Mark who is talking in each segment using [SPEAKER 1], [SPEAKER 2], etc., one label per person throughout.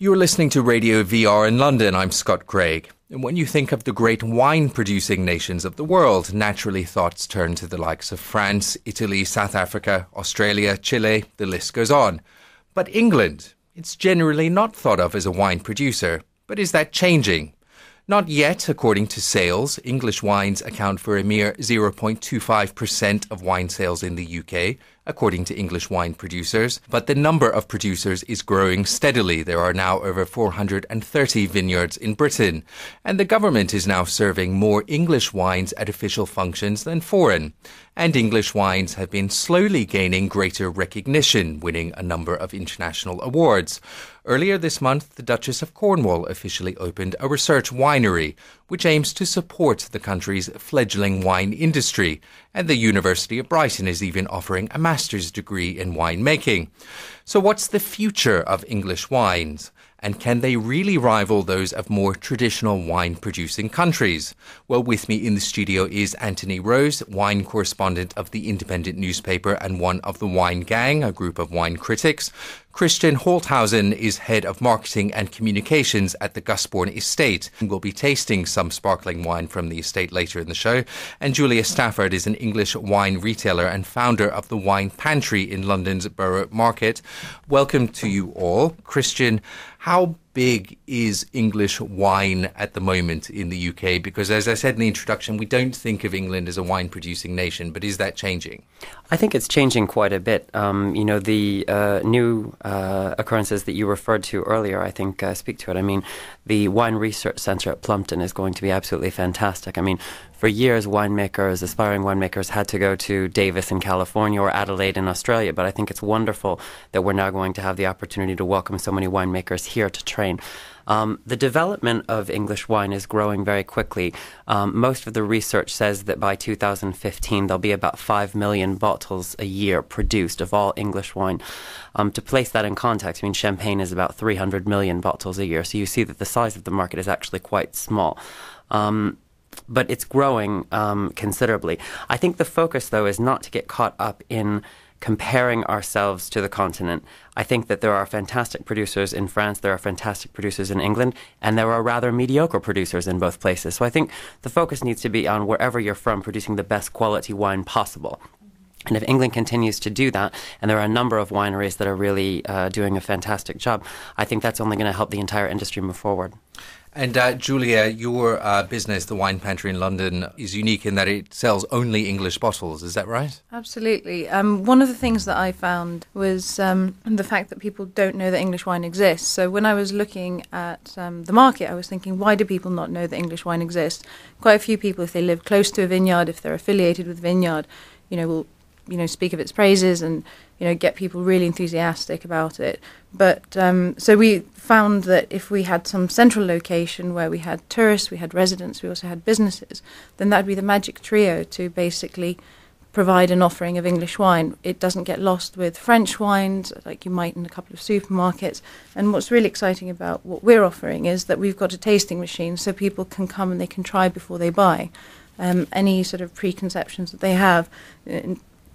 [SPEAKER 1] You're listening to Radio VR in London. I'm Scott Craig. And when you think of the great wine-producing nations of the world, naturally thoughts turn to the likes of France, Italy, South Africa, Australia, Chile, the list goes on. But England, it's generally not thought of as a wine producer. But is that changing? Not yet, according to sales. English wines account for a mere 0.25% of wine sales in the UK, according to English wine producers. But the number of producers is growing steadily. There are now over 430 vineyards in Britain. And the government is now serving more English wines at official functions than foreign. And English wines have been slowly gaining greater recognition, winning a number of international awards. Earlier this month, the Duchess of Cornwall officially opened a research winery, which aims to support the country's fledgling wine industry. And the University of Brighton is even offering a master's degree in winemaking. So what's the future of English wines? And can they really rival those of more traditional wine-producing countries? Well, with me in the studio is Anthony Rose, wine correspondent of the Independent newspaper and one of the Wine Gang, a group of wine critics. Christian Holthausen is head of marketing and communications at the Gusbourne Estate. We'll be tasting some sparkling wine from the estate later in the show. And Julia Stafford is an English wine retailer and founder of the Wine Pantry in London's Borough Market. Welcome to you all. Christian, how big is English wine at the moment in the UK? Because as I said in the introduction, we don't think of England as a wine-producing nation, but is that changing?
[SPEAKER 2] I think it's changing quite a bit. The new occurrences that you referred to earlier, I think, speak to it. I mean, the Wine Research Centre at Plumpton is going to be absolutely fantastic. I mean, for years, winemakers, aspiring winemakers, had to go to Davis in California or Adelaide in Australia, but I think it's wonderful that we're now going to have the opportunity to welcome so many winemakers here to train. The development of English wine is growing very quickly. Most of the research says that by 2015 there'll be about 5 million bottles a year produced of all English wine. To place that in context, I mean, champagne is about 300 million bottles a year, so you see that the size of the market is actually quite small. But it's growing considerably. I think the focus, though, is not to get caught up in comparing ourselves to the continent. I think that there are fantastic producers in France, there are fantastic producers in England, and there are rather mediocre producers in both places. So I think the focus needs to be on wherever you're from, producing the best quality wine possible. And if England continues to do that, and there are a number of wineries that are really doing a fantastic job, I think that's only going to help the entire industry move forward.
[SPEAKER 1] And Julia, your business, the Wine Pantry in London, is unique in that it sells only English bottles. Is that right?
[SPEAKER 3] Absolutely. One of the things that I found was the fact that people don't know that English wine exists. So when I was looking at the market, I was thinking, why do people not know that English wine exists? Quite a few people, if they live close to a vineyard, if they're affiliated with a vineyard, will speak of its praises and, get people really enthusiastic about it. But so we found that if we had some central location where we had tourists, we had residents, we also had businesses, then that'd be the magic trio to basically provide an offering of English wine. It doesn't get lost with French wines, like you might in a couple of supermarkets. And what's really exciting about what we're offering is that we've got a tasting machine so people can come and they can try before they buy. Any sort of preconceptions that they have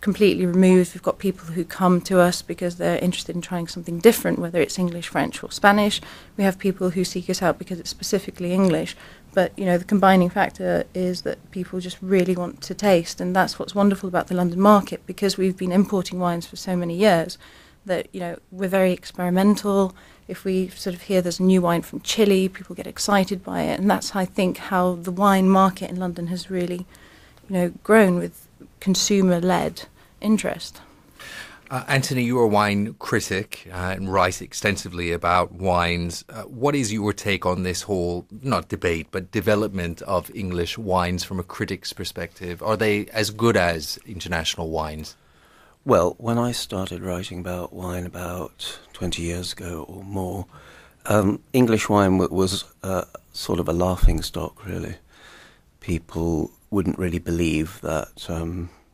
[SPEAKER 3] completely removed. We've got people who come to us because they're interested in trying something different, whether it's English, French or Spanish. We have people who seek us out because it's specifically English. But, the combining factor is that people just really want to taste. And that's what's wonderful about the London market, because we've been importing wines for so many years that, we're very experimental. If we sort of hear there's a new wine from Chile, people get excited by it. And that's, I think, how the wine market in London has really, grown with consumer-led interest.
[SPEAKER 1] Anthony, you're a wine critic and write extensively about wines. What is your take on this whole, not debate, but development of English wines from a critic's perspective? Are they as good as international wines?
[SPEAKER 4] Well, when I started writing about wine about 20 years ago or more, English wine was sort of a laughing stock, really. People wouldn't really believe that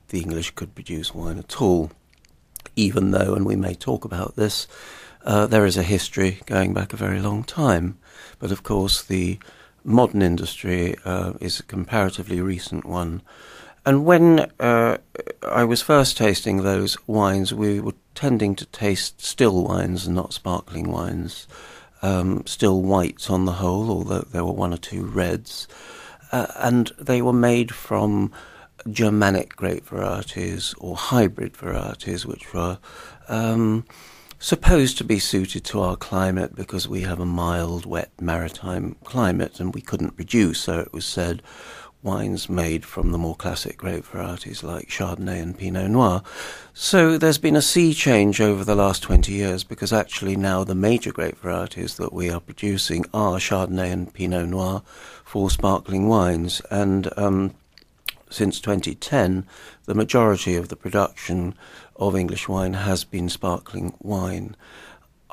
[SPEAKER 4] the English could produce wine at all, even though, and we may talk about this, there is a history going back a very long time. But of course the modern industry is a comparatively recent one. And when I was first tasting those wines, we were tending to taste still wines and not sparkling wines. still whites on the whole, although there were one or two reds. And they were made from Germanic grape varieties or hybrid varieties, which were supposed to be suited to our climate because we have a mild, wet, maritime climate and we couldn't produce, so it was said, wines made from the more classic grape varieties like Chardonnay and Pinot Noir. So there's been a sea change over the last 20 years because actually now the major grape varieties that we are producing are Chardonnay and Pinot Noir for sparkling wines. And since 2010, the majority of the production of English wine has been sparkling wine.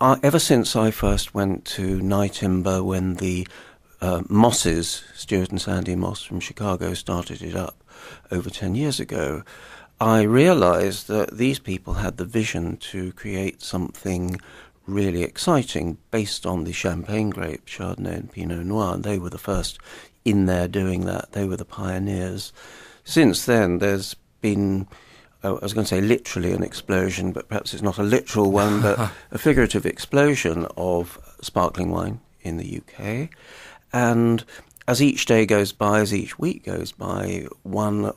[SPEAKER 4] Ever since I first went to Nightimber when the Mosses, Stuart and Sandy Moss from Chicago, started it up over 10 years ago, I realized that these people had the vision to create something really exciting based on the champagne grape, Chardonnay and Pinot Noir, and they were the first in there doing that. They were the pioneers. Since then, there's been, I was going to say literally an explosion, but perhaps it's not a literal one, but a figurative explosion of sparkling wine in the UK. And as each day goes by, as each week goes by, one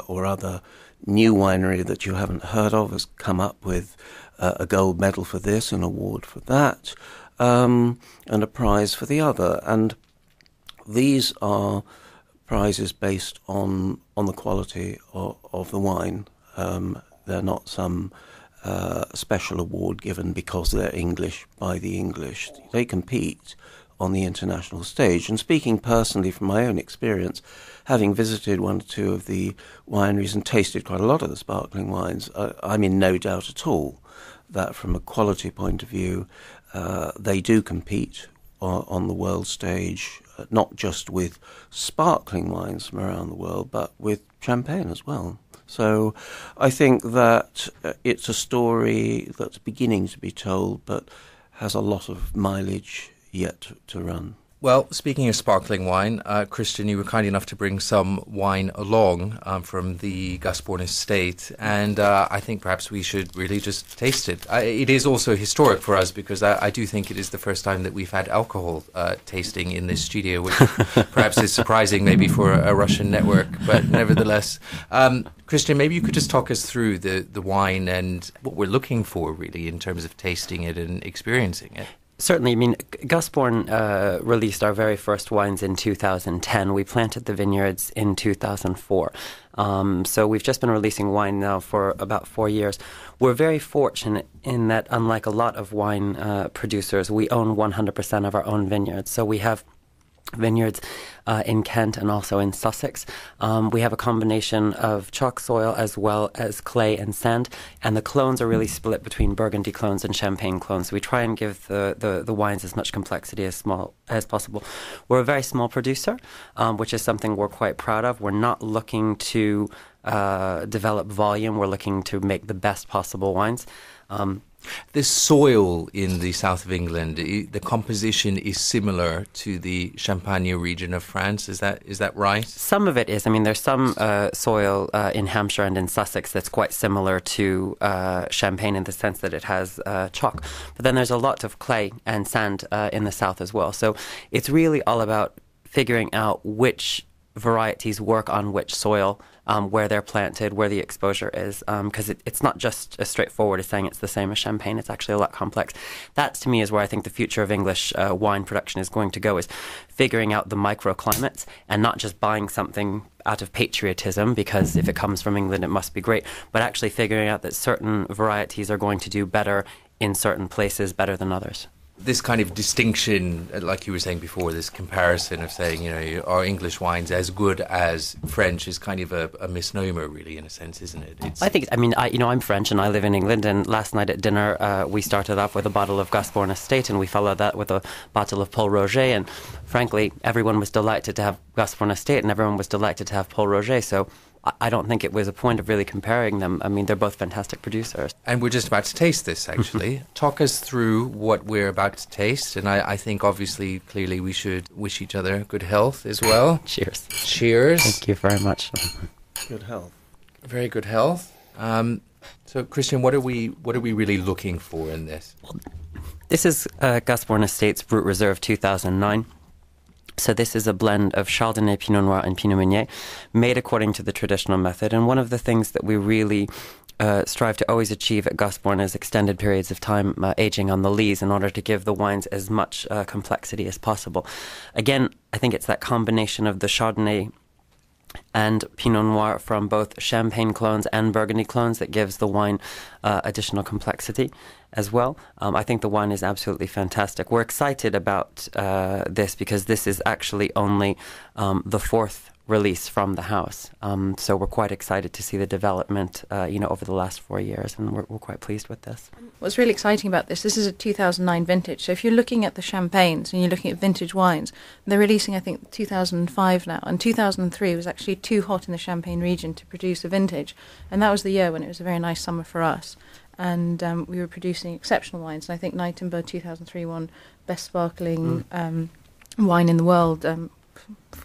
[SPEAKER 4] or other new winery that you haven't heard of has come up with a gold medal for this, an award for that, and a prize for the other. And these are prizes based on the quality of the wine. They're not some special award given because they're English by the English. They compete on the international stage. And speaking personally from my own experience, having visited one or two of the wineries and tasted quite a lot of the sparkling wines, I'm in no doubt at all that from a quality point of view, they do compete on the world stage, not just with sparkling wines from around the world, but with champagne as well. So I think that it's a story that's beginning to be told, but has a lot of mileage yet to run.
[SPEAKER 1] Well, speaking of sparkling wine, Christian, you were kind enough to bring some wine along from the Gusbourne estate, and I think perhaps we should really just taste it. It is also historic for us because I do think it is the first time that we've had alcohol tasting in this studio, which perhaps is surprising maybe for a Russian network, but nevertheless. Christian, maybe you could just talk us through the wine and what we're looking for really in terms of tasting it and experiencing it.
[SPEAKER 2] Certainly. I mean, Gusbourne released our very first wines in 2010. We planted the vineyards in 2004. So we've just been releasing wine now for about 4 years. We're very fortunate in that, unlike a lot of wine producers, we own 100% of our own vineyards. So we have vineyards in Kent and also in Sussex. We have a combination of chalk soil as well as clay and sand, and the clones are really split between Burgundy clones and Champagne clones. So we try and give the wines as much complexity as possible. We're a very small producer, which is something we're quite proud of. We're not looking to develop volume. We're looking to make the best possible wines.
[SPEAKER 1] The soil in the south of England, the composition is similar to the Champagne region of France. Is that right?
[SPEAKER 2] Some of it is. I mean, there's some soil in Hampshire and in Sussex that's quite similar to Champagne in the sense that it has chalk. But then there's a lot of clay and sand in the south as well. So it's really all about figuring out which varieties work on which soil, where they're planted, where the exposure is, because it's not just as straightforward as saying it's the same as Champagne. It's actually a lot complex. That, to me, is where I think the future of English wine production is going to go, is figuring out the microclimates and not just buying something out of patriotism, because if it comes from England, it must be great, but actually figuring out that certain varieties are going to do better in certain places better than others.
[SPEAKER 1] This kind of distinction, like you were saying before, this comparison of saying, are English wines as good as French is kind of a misnomer, really, in a sense, isn't it?
[SPEAKER 2] I'm French and I live in England, and last night at dinner we started off with a bottle of Gusbourne Estate and we followed that with a bottle of Paul Roger, and frankly, everyone was delighted to have Gusbourne Estate and everyone was delighted to have Paul Roger, so I don't think it was a point of really comparing them. I mean, they're both fantastic producers.
[SPEAKER 1] And we're just about to taste this, actually. Talk us through what we're about to taste. And I think, obviously, clearly, we should wish each other good health as well.
[SPEAKER 2] Cheers.
[SPEAKER 1] Cheers.
[SPEAKER 2] Thank you very much.
[SPEAKER 4] Good health.
[SPEAKER 1] Very good health. So, Christian, what are we really looking for in this?
[SPEAKER 2] This is Gasborne Estates Brut Reserve 2009. So this is a blend of Chardonnay, Pinot Noir and Pinot Meunier, made according to the traditional method. And one of the things that we really strive to always achieve at Gasborne is extended periods of time aging on the lees in order to give the wines as much complexity as possible. Again, I think it's that combination of the Chardonnay and Pinot Noir from both Champagne clones and Burgundy clones that gives the wine additional complexity as well. I think the wine is absolutely fantastic. We're excited about this because this is actually only the fourth release from the house. So we're quite excited to see the development, over the last 4 years, and we're quite pleased with this.
[SPEAKER 3] What's really exciting about this is a 2009 vintage. So if you're looking at the champagnes and you're looking at vintage wines, they're releasing, I think, 2005 now. And 2003 was actually too hot in the Champagne region to produce a vintage. And that was the year when it was a very nice summer for us. And we were producing exceptional wines. And I think Nightingale 2003 won Best Sparkling Wine in the World,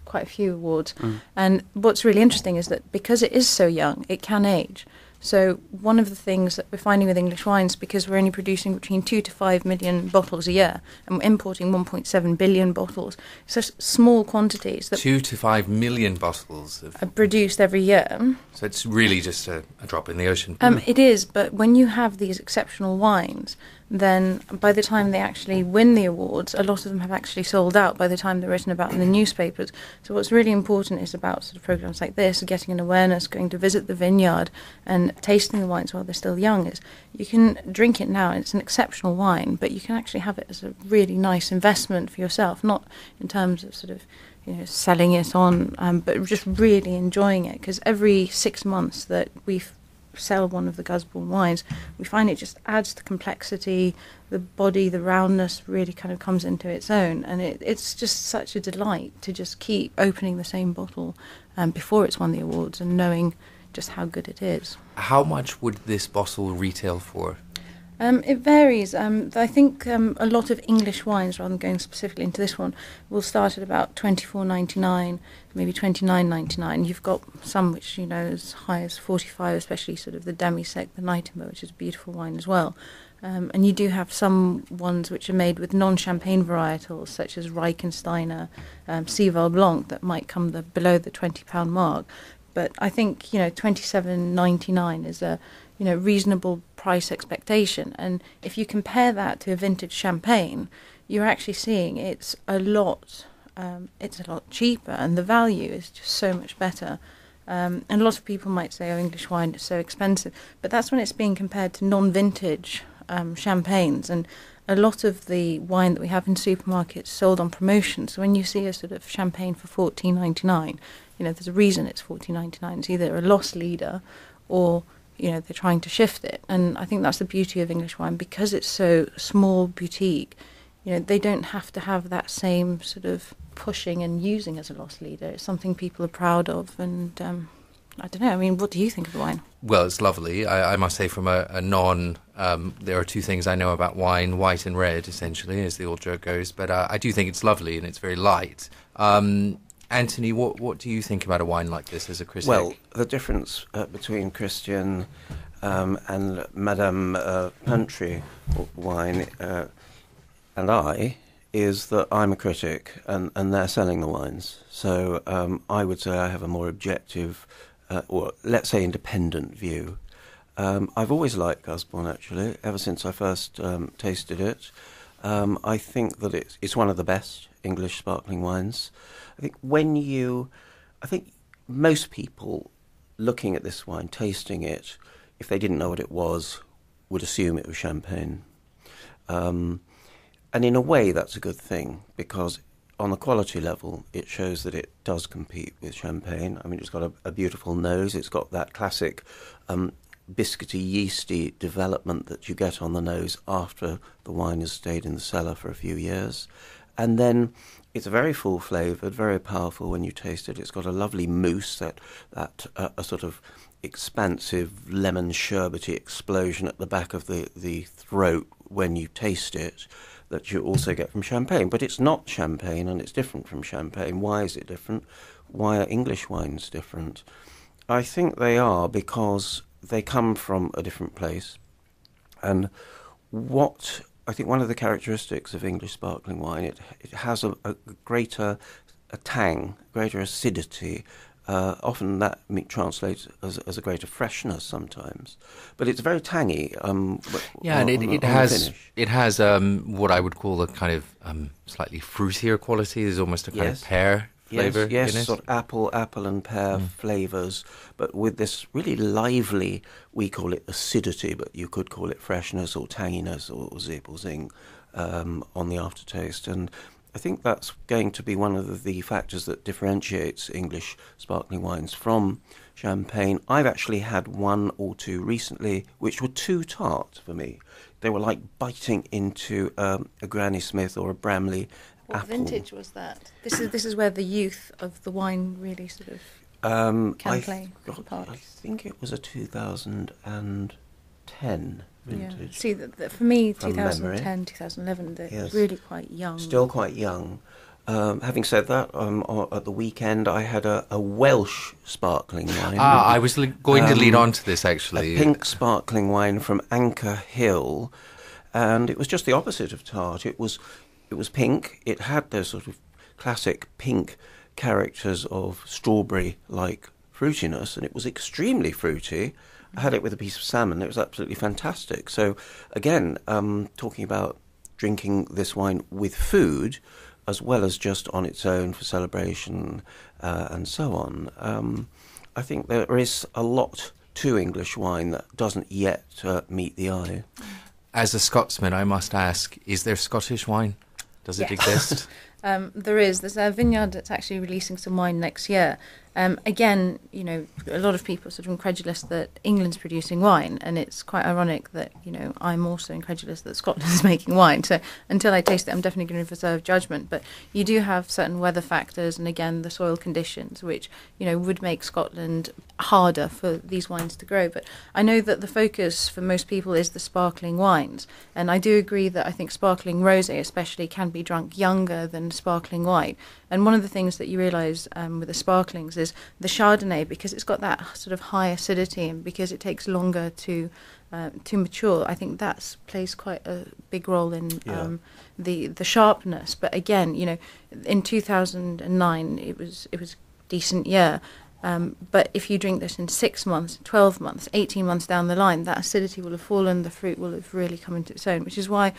[SPEAKER 3] quite a few awards. And what's really interesting is that because it is so young, it can age. So one of the things that we're finding with English wines, because we're only producing between 2 to 5 million bottles a year, and we're importing 1.7 billion bottles, so small quantities that
[SPEAKER 1] 2 to 5 million bottles
[SPEAKER 3] are produced every year.
[SPEAKER 1] So it's really just a drop in the ocean.
[SPEAKER 3] It is, but when you have these exceptional wines, then by the time they actually win the awards, a lot of them have actually sold out by the time they're written about in the newspapers. So what's really important is about sort of programs like this, getting an awareness, going to visit the vineyard and tasting the wines while they're still young, is you can drink it now, and it's an exceptional wine, but you can actually have it as a really nice investment for yourself, not in terms of sort of selling it on, but just really enjoying it, because every 6 months that we sell one of the Gasborne wines, we find it just adds the complexity, the body, the roundness really kind of comes into its own, and it's just such a delight to just keep opening the same bottle before it's won the awards and knowing just how good it is.
[SPEAKER 1] How much would this bottle retail for?
[SPEAKER 3] It varies. I think a lot of English wines, rather than going specifically into this one, will start at about $24.99, maybe $29.99. You've got some which, as high as $45, especially sort of the Demi-Sec, the Nightingale, which is a beautiful wine as well. And you do have some ones which are made with non-champagne varietals, such as Reichensteiner, Cival Blanc, that might come below the £20 mark. But I think, $27.99 is a reasonable price expectation. And if you compare that to a vintage champagne, you're actually seeing it's a lot cheaper, and the value is just so much better. And a lot of people might say, oh, English wine is so expensive, but that's when it's being compared to non-vintage champagnes. And a lot of the wine that we have in supermarkets sold on promotion. So when you see a sort of champagne for $14.99, there's a reason it's $14.99. It's either a loss leader or they're trying to shift it. And I think that's the beauty of English wine, because it's so small, boutique. They don't have to have that same sort of pushing and using as a loss leader. It's something people are proud of. And I don't know, what do you think of the wine?
[SPEAKER 1] Well, it's lovely. I must say, from a non... there are two things I know about wine, white and red, essentially, as the old joke goes. But I do think it's lovely, and it's very light. Anthony, what do you think about a wine like this as a critic?
[SPEAKER 4] Well, the difference between Christian and Madame Pantry wine and I is that I'm a critic and they're selling the wines. So I would say I have a more objective, or let's say independent view. I've always liked Gasborne, actually, ever since I first tasted it. I think that it's one of the best English sparkling wines. I think most people looking at this wine, tasting it, if they didn't know what it was, would assume it was champagne. And in a way, that's a good thing, because on the quality level, it shows that it does compete with champagne. It's got a beautiful nose. It's got that classic biscuity, yeasty development that you get on the nose after the wine has stayed in the cellar for a few years. And then it's very full-flavoured, very powerful when you taste it. It's got a lovely mousse, that a sort of expansive lemon sherbety explosion at the back of the throat when you taste it, that you also get from champagne. But it's not champagne, and it's different from champagne. Why is it different? Why are English wines different? I think they are because they come from a different place. And what I think one of the characteristics of English sparkling wine, it has a greater tang, greater acidity. Often that translates as a greater freshness sometimes, but it's very tangy.
[SPEAKER 1] And it has what I would call a kind of slightly fruitier quality. There's almost a kind of pear flavour.
[SPEAKER 4] Yes,
[SPEAKER 1] in it.
[SPEAKER 4] sort of apple and pear flavours, but with this really lively, we call it acidity, but you could call it freshness or tanginess or zip or zing on the aftertaste. And I think that's going to be one of the factors that differentiates English sparkling wines from champagne. I've actually had one or two recently which were too tart for me. They were like biting into a Granny Smith or a Bramley
[SPEAKER 3] What
[SPEAKER 4] apple.
[SPEAKER 3] vintage was that? This is where the youth of the wine really sort of can play a part.
[SPEAKER 4] I think it was a 2010 vintage.
[SPEAKER 3] Yeah. See, for me,
[SPEAKER 4] From
[SPEAKER 3] 2010,
[SPEAKER 4] memory.
[SPEAKER 3] 2011, they're
[SPEAKER 4] Yes.
[SPEAKER 3] really quite young.
[SPEAKER 4] Still quite young. Having said that, at the weekend I had a Welsh sparkling wine.
[SPEAKER 1] I was going to lead on to this, actually.
[SPEAKER 4] A pink sparkling wine from Anchor Hill, and it was just the opposite of tart. It was pink. It had those sort of classic pink characters of strawberry-like fruitiness, and it was extremely fruity. I had it with a piece of salmon. It was absolutely fantastic. So, again, talking about drinking this wine with food, as well as just on its own for celebration and so on. I think there is a lot to English wine that doesn't yet meet the eye.
[SPEAKER 1] As a Scotsman, I must ask, is there Scottish wine? Does it exist?
[SPEAKER 3] There is. There's a vineyard that's actually releasing some wine next year. Again, you know, a lot of people are sort of incredulous that England's producing wine, and it's quite ironic that, you know, I'm also incredulous that Scotland is making wine. So until I taste it, I'm definitely going to reserve judgment. But you do have certain weather factors and, again, the soil conditions, which, you know, would make Scotland harder for these wines to grow. But I know that the focus for most people is the sparkling wines. And I do agree that I think sparkling rosé especially can be drunk younger than sparkling wine. And one of the things that you realise with the sparklings is the Chardonnay, because it's got that sort of high acidity and because it takes longer to mature. I think that plays quite a big role in the sharpness. But again, you know, in 2009 it was a decent year. But if you drink this in 6 months, 12 months, 18 months down the line, that acidity will have fallen, the fruit will have really come into its own, which is why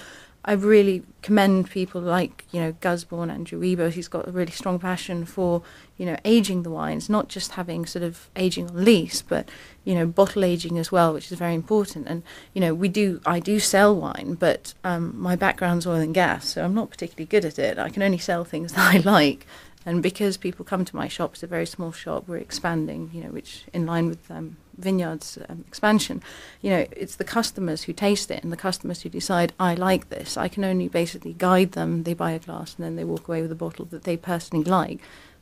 [SPEAKER 3] I really commend people like, you know, Gusborne, Andrew Weber. He's got a really strong passion for, you know, aging the wines, not just having sort of aging on lease, but, you know, bottle aging as well, which is very important. And, you know, I do sell wine, but my background's oil and gas, so I'm not particularly good at it. I can only sell things that I like. And because people come to my shop, it's a very small shop, we're expanding, you know, which in line with Vineyard's expansion, you know, it's the customers who taste it and the customers who decide, I like this. I can only basically guide them. They buy a glass and then they walk away with a bottle that they personally like.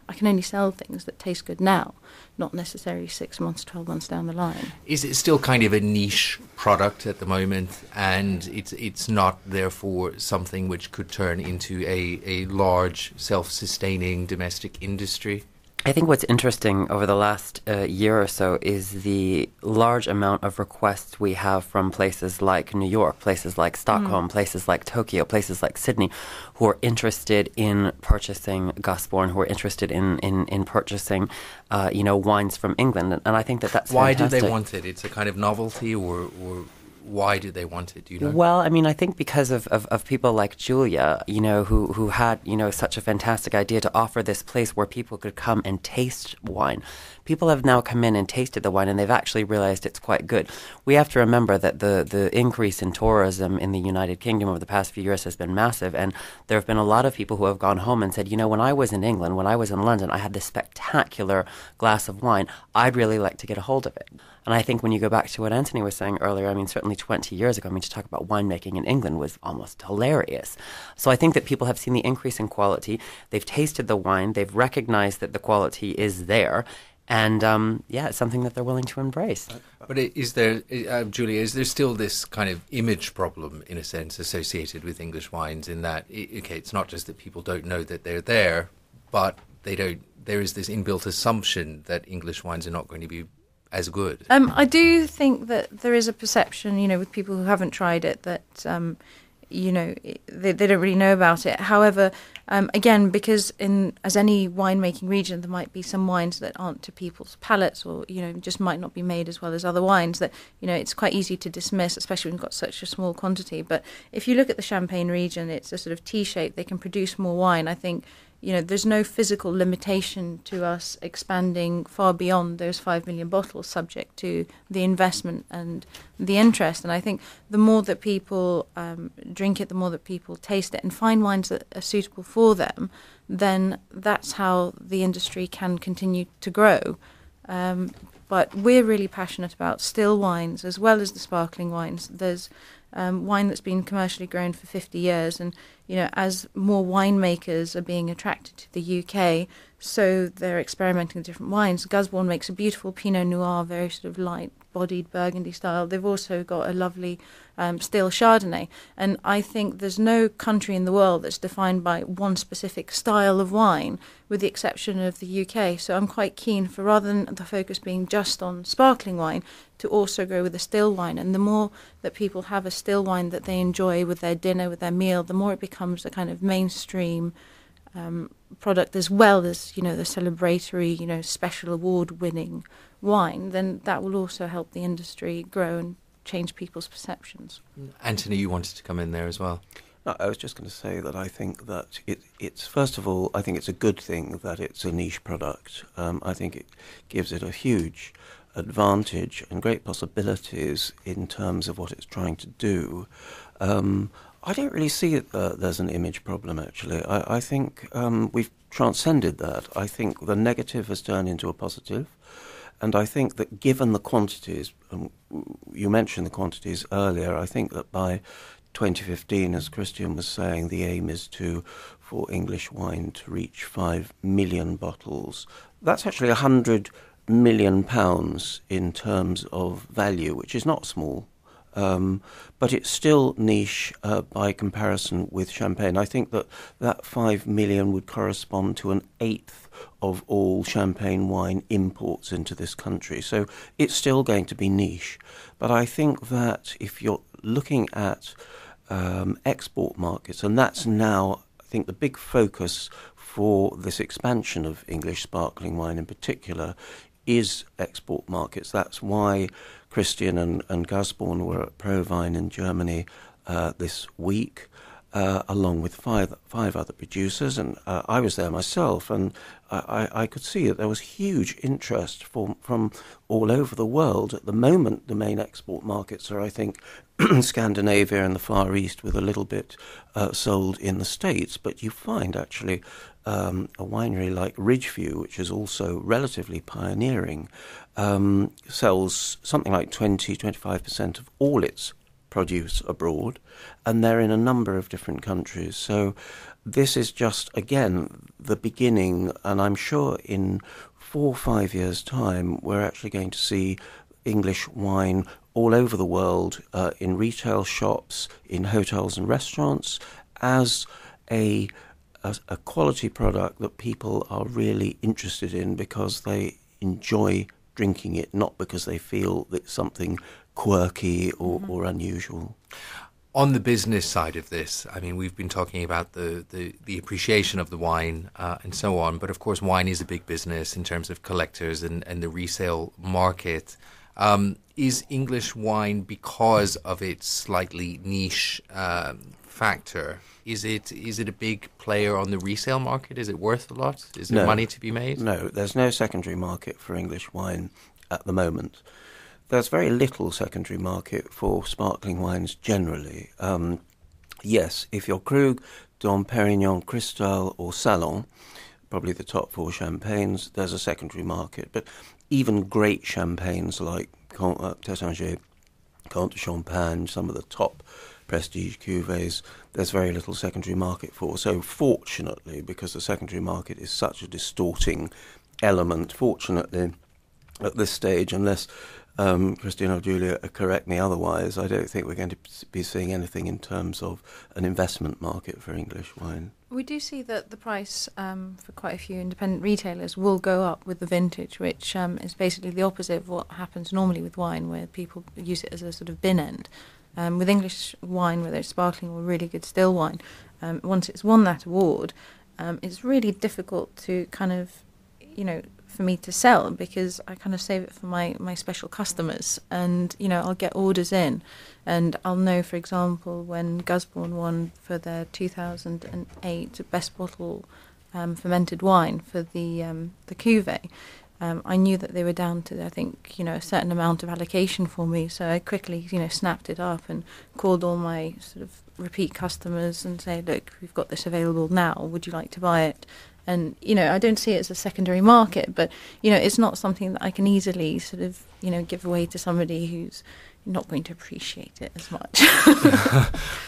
[SPEAKER 3] I can only sell things that taste good now, not necessarily 6 months, 12 months down the line.
[SPEAKER 1] Is it still kind of a niche product at the moment, and it's not therefore something which could turn into a large self-sustaining domestic industry?
[SPEAKER 2] I think what's interesting over the last year or so is the large amount of requests we have from places like New York, places like Stockholm, places like Tokyo, places like Sydney, who are interested in purchasing Gusborne, who are interested in purchasing, you know, wines from England. And I think that's
[SPEAKER 1] Why
[SPEAKER 2] fantastic.
[SPEAKER 1] do they want it? It's a kind of novelty, or why do they want it? Do you know?
[SPEAKER 2] Well, I mean, I think because of people like Julia, you know, who had, you know, such a fantastic idea to offer this place where people could come and taste wine. People have now come in and tasted the wine, and they've actually realized it's quite good. We have to remember that the increase in tourism in the United Kingdom over the past few years has been massive, and there have been a lot of people who have gone home and said, you know, when I was in England, when I was in London, I had this spectacular glass of wine. I'd really like to get a hold of it. And I think when you go back to what Anthony was saying earlier, I mean, certainly 20 years ago, I mean, to talk about winemaking in England was almost hilarious. So I think that people have seen the increase in quality. They've tasted the wine. They've recognized that the quality is there. And, it's something that they're willing to embrace.
[SPEAKER 1] But is there, Julia, is there still this kind of image problem, in a sense, associated with English wines in that, it's not just that people don't know that they're there, but there is this inbuilt assumption that English wines are not going to be as good?
[SPEAKER 3] I do think that there is a perception, you know, with people who haven't tried it, that they don't really know about it. However, again, because as any winemaking region, there might be some wines that aren't to people's palates, or just might not be made as well as other wines. That it's quite easy to dismiss, especially when you've got such a small quantity. But if you look at the Champagne region, it's a sort of T-shape. They can produce more wine. I think there's no physical limitation to us expanding far beyond those 5 million bottles, subject to the investment and the interest. And I think the more that people drink it, the more that people taste it and find wines that are suitable for them, then that's how the industry can continue to grow. But we're really passionate about still wines as well as the sparkling wines. There's wine that's been commercially grown for 50 years, and as more winemakers are being attracted to the UK, so they're experimenting with different wines. Gusbourne makes a beautiful Pinot Noir, very sort of light-bodied Burgundy style. They've also got a lovely still Chardonnay, and I think there's no country in the world that's defined by one specific style of wine, with the exception of the UK. So I'm quite keen for, rather than the focus being just on sparkling wine, to also go with a still wine. And the more that people have a still wine that they enjoy with their dinner, with their meal, the more it becomes a kind of mainstream product, as well as the celebratory, special award-winning wine. Then that will also help the industry grow and change people's perceptions.
[SPEAKER 1] Anthony, you wanted to come in there as well.
[SPEAKER 4] No, I was just going to say that I think that it's first of all, I think it's a good thing that it's a niche product. I think it gives it a huge advantage and great possibilities in terms of what it's trying to do. I don't really see it there's an image problem, actually. I think we've transcended that. I think the negative has turned into a positive. And I think that given the quantities, you mentioned the quantities earlier, I think that by 2015, as Christian was saying, the aim is for English wine to reach 5 million bottles. That's actually £100 million in terms of value, which is not small. But it's still niche by comparison with champagne. I think that 5 million would correspond to an eighth of all champagne wine imports into this country. So it's still going to be niche. But I think that if you're looking at export markets, and that's now, I think, the big focus for this expansion of English sparkling wine in particular, is export markets. That's why Christian and Gusbourne were at ProVine in Germany this week, along with five other producers, and I was there myself, and I could see that there was huge interest from all over the world. At the moment, the main export markets are, I think, Scandinavia and the Far East, with a little bit sold in the States, but you find actually a winery like Ridgeview, which is also relatively pioneering, sells something like 20-25% of all its produce abroad, and they're in a number of different countries. So this is just, again, the beginning, and I'm sure in 4 or 5 years' time we're actually going to see English wine all over the world, in retail shops, in hotels and restaurants, as a quality product that people are really interested in because they enjoy drinking it, not because they feel that it's something quirky or unusual.
[SPEAKER 1] On the business side of this, I mean, we've been talking about the appreciation of the wine and so on, but of course wine is a big business in terms of collectors and the resale market. Is English wine, because of its slightly niche factor, is it a big player on the resale market? Is it worth a lot? Is there money to be made?
[SPEAKER 4] No, there's no secondary market for English wine at the moment. There's very little secondary market for sparkling wines generally. Yes, if you're Krug, Dom Perignon, Cristal or Salon, probably the top 4 champagnes, there's a secondary market. But even great champagnes like Tétanger, Comte de Champagne, some of the top prestige cuvées, there's very little secondary market for. So fortunately, because the secondary market is such a distorting element, fortunately, at this stage, unless Christine or Julia correct me otherwise, I don't think we're going to be seeing anything in terms of an investment market for English wine.
[SPEAKER 3] We do see that the price for quite a few independent retailers will go up with the vintage, which is basically the opposite of what happens normally with wine, where people use it as a sort of bin end. with English wine, whether it's sparkling or really good still wine, once it's won that award, it's really difficult to kind of, for me to sell, because I kind of save it for my special customers, and I'll get orders in, and I'll know, for example, when Gusbourne won for their 2008 Best Bottle fermented wine for the cuvée. I knew that they were down to, I think, a certain amount of allocation for me, so I quickly, snapped it up and called all my sort of repeat customers and say, look, we've got this available now, would you like to buy it? And, I don't see it as a secondary market, but, it's not something that I can easily sort of, give away to somebody who's not going to appreciate it as much.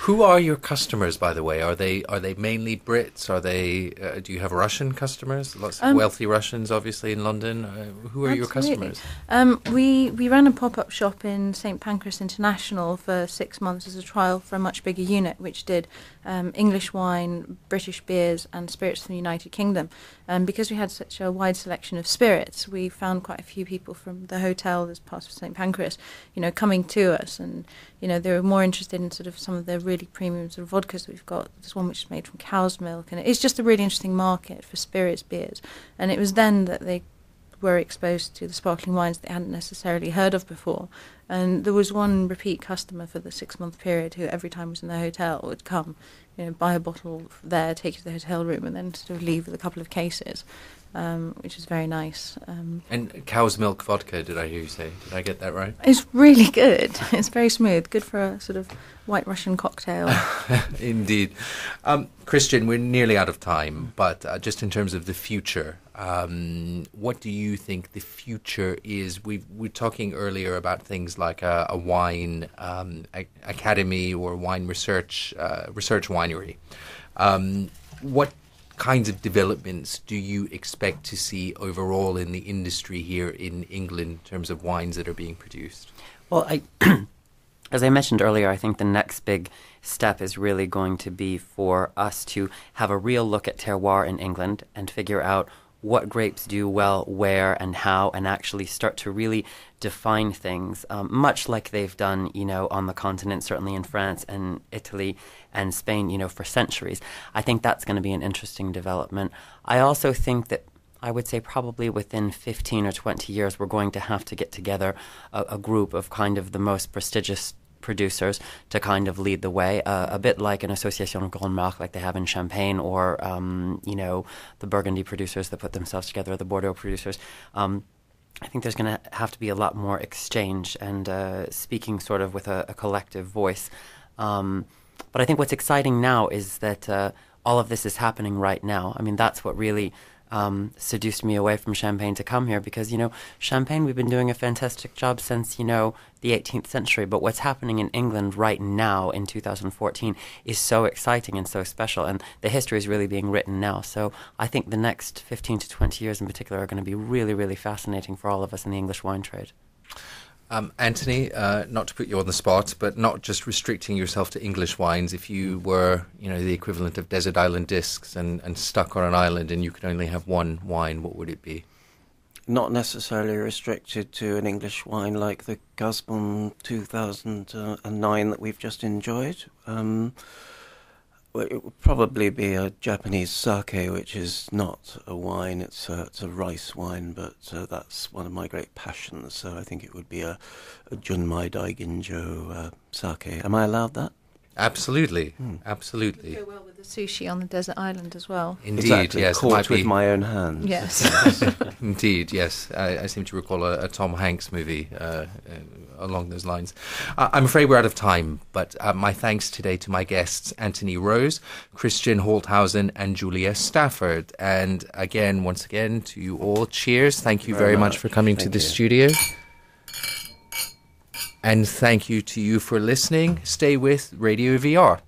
[SPEAKER 1] Who are your customers, by the way? Are they mainly Brits? Are they? Do you have Russian customers? Lots of wealthy Russians, obviously, in London. Who are your customers?
[SPEAKER 3] We ran a pop-up shop in St Pancras International for 6 months as a trial for a much bigger unit, which did English wine, British beers, and spirits from the United Kingdom. Because we had such a wide selection of spirits, we found quite a few people from the hotel as part of St Pancras, coming to us, and they were more interested in sort of some of the really premium sort of vodkas that we've got. There's one which is made from cow's milk, and it's just a really interesting market for spirits beers. And it was then that they were exposed to the sparkling wines they hadn't necessarily heard of before. And there was one repeat customer for the 6-month period who every time was in the hotel would come, buy a bottle there, take it to the hotel room, and then sort of leave with a couple of cases. Which is very nice.
[SPEAKER 1] And cow's milk vodka, did I hear you say? Did I get that right?
[SPEAKER 3] It's really good. It's very smooth. Good for a sort of White Russian cocktail.
[SPEAKER 1] Indeed. Christian, we're nearly out of time, but just in terms of the future, what do you think the future is? We're talking earlier about things like a wine academy or wine research winery. What kinds of developments do you expect to see overall in the industry here in England in terms of wines that are being produced?
[SPEAKER 2] Well, as I mentioned earlier, I think the next big step is really going to be for us to have a real look at terroir in England and figure out what grapes do well, where and how, and actually start to really define things, much like they've done, on the continent, certainly in France and Italy and Spain, for centuries. I think that's going to be an interesting development. I also think that I would say probably within 15 or 20 years, we're going to have to get together a group of kind of the most prestigious producers to kind of lead the way, a bit like an Association Grand Marque like they have in Champagne, or, the Burgundy producers that put themselves together, or the Bordeaux producers. I think there's going to have to be a lot more exchange and speaking sort of with a collective voice. But I think what's exciting now is that all of this is happening right now. I mean, that's what really seduced me away from Champagne to come here, because, Champagne, we've been doing a fantastic job since, the 18th century. But what's happening in England right now in 2014 is so exciting and so special. And the history is really being written now. So I think the next 15 to 20 years in particular are going to be really, really fascinating for all of us in the English wine trade.
[SPEAKER 1] Anthony, not to put you on the spot, but not just restricting yourself to English wines. If you were, the equivalent of desert island discs and stuck on an island and you could only have one wine, what would it be?
[SPEAKER 4] Not necessarily restricted to an English wine like the Gusbourne 2009 that we've just enjoyed. It would probably be a Japanese sake, which is not a wine, it's a rice wine, but that's one of my great passions, so I think it would be a Junmai Daiginjo sake. Am I allowed that?
[SPEAKER 1] Absolutely, absolutely.
[SPEAKER 3] Go well with the sushi on the desert island as well.
[SPEAKER 1] Indeed,
[SPEAKER 4] exactly.
[SPEAKER 1] Yes.
[SPEAKER 4] Caught with my own hands.
[SPEAKER 3] Yes.
[SPEAKER 1] Indeed, yes. I seem to recall a Tom Hanks movie along those lines. I'm afraid we're out of time, but my thanks today to my guests, Anthony Rose, Christian Holthausen, and Julia Stafford. And again, once again, to you all, cheers. Thank you very much for coming to the studio. And thank you to you for listening. Stay with Radio VR.